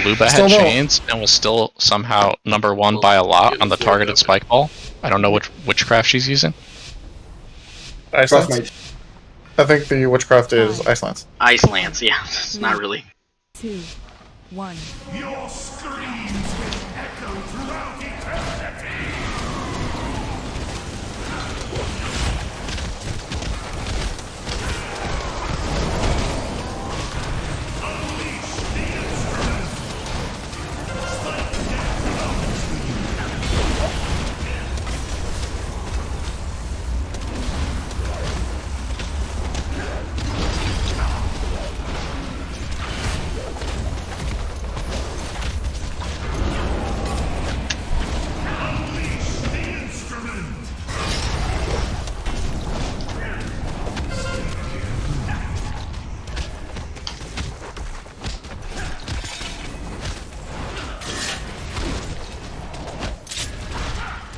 Luba had chains and was still somehow #1 by a lot on the targeted spike ball. I don't know which witchcraft she's using. Ice Lance? I think the witchcraft is Ice Lance. Ice Lance, yeah. It's not really. 2, 1. Your screams will echo throughout eternity.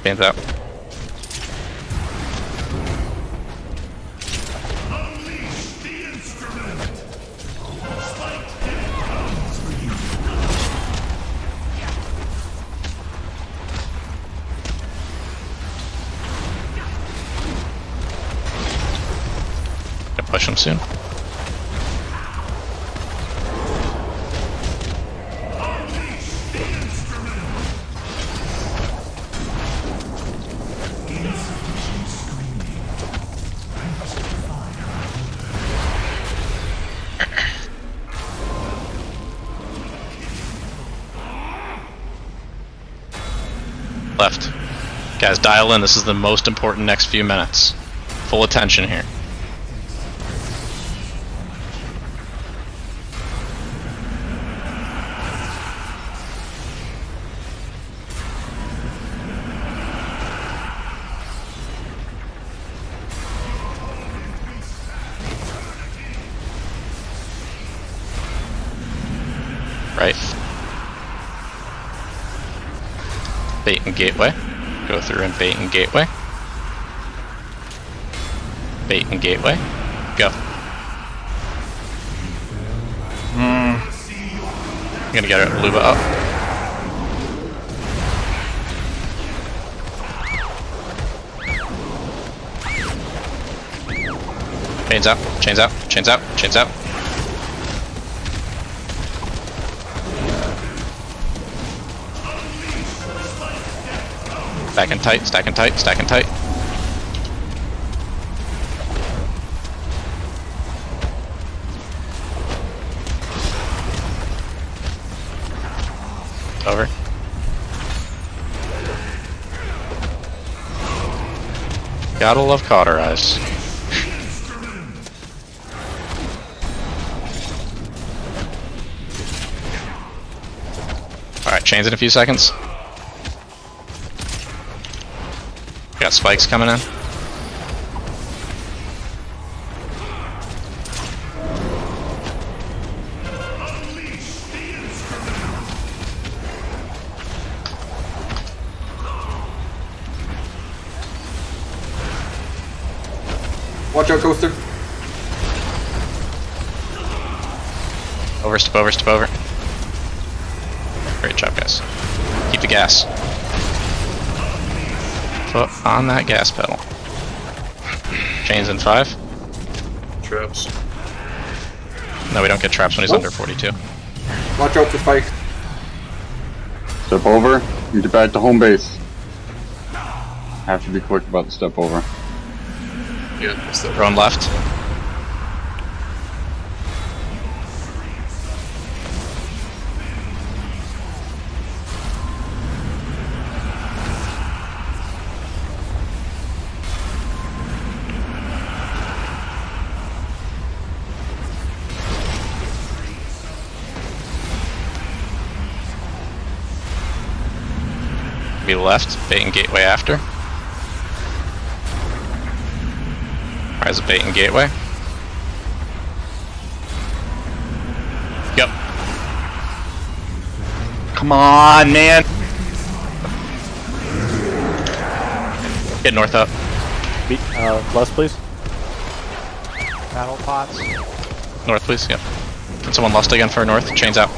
Pains out. Gonna push him soon. Left. Guys, dial in. This is the most important next few minutes. Full attention here. Right. Bait and gateway. Go through and bait and gateway. Bait and gateway. Go. I'm gonna get Luba up. Chains out, chains out, chains out, chains out. Stacking tight, stacking tight, stacking tight. Over. Gotta love cauterize. Alright, chains in a few seconds. Got spikes coming in. Watch out, Coaster. Over, step over, step over. Great job, guys. Keep the gas. Foot on that gas pedal. Chains in 5. Traps. No, we don't get traps when he's under 42. Watch out for spikes. Step over, you get back to home base. Have to be quick about the step over. Yeah, step Throwing left. Be left, bait and gateway after. Rise of bait and gateway. Yep. Come on, man! Get north up. Left, please. Battle pots. North, please, yep. Can someone lust again for north? Chains out.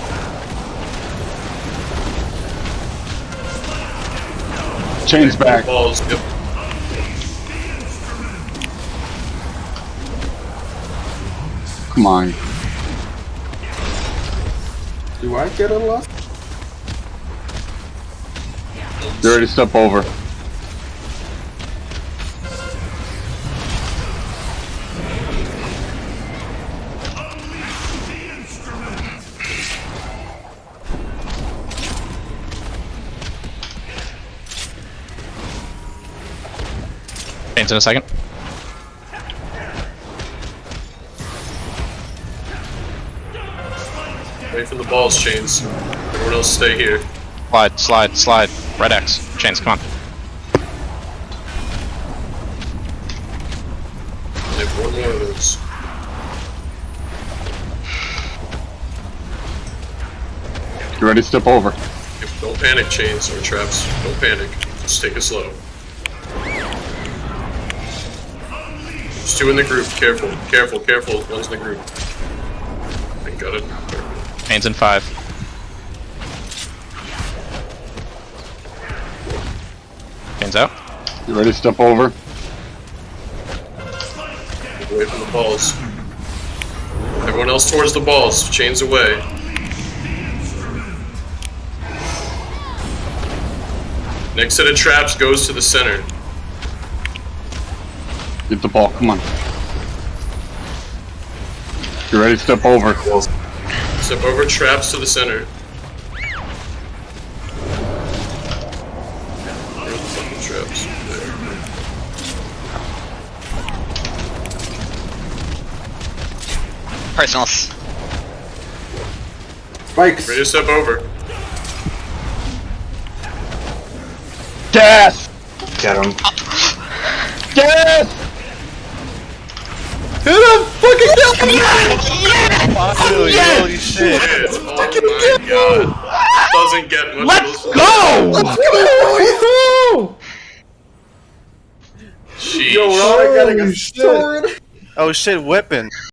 Chains back. Balls. Yep. Come on. Do I get a loss? You ready to step over. Chains in a second. Wait for the balls, Chains. Everyone else stay here. Slide, slide, slide. Red X. Chains, come on. They have one more of those. You ready to step over. Don't panic, Chains or Traps. Don't panic. Just take it slow. There's two in the group. Careful, careful, careful. One's in the group. I got it. Chains in 5. Chains out. You ready to step over. Away from the balls. Everyone else towards the balls. Chains away. Next set of traps goes to the center. Get the ball, come on. You ready to step over. Step over traps to the center. Where's the fucking traps? There. Personals. Spikes. Ready to step over. Death! Get him. Death! Hit him! Fucking kill him! Holy shit. Shit. Oh my god. Doesn't get much. Let's go! Let's go! Sheesh. Yo, we're all getting a sword. Oh shit, whipping.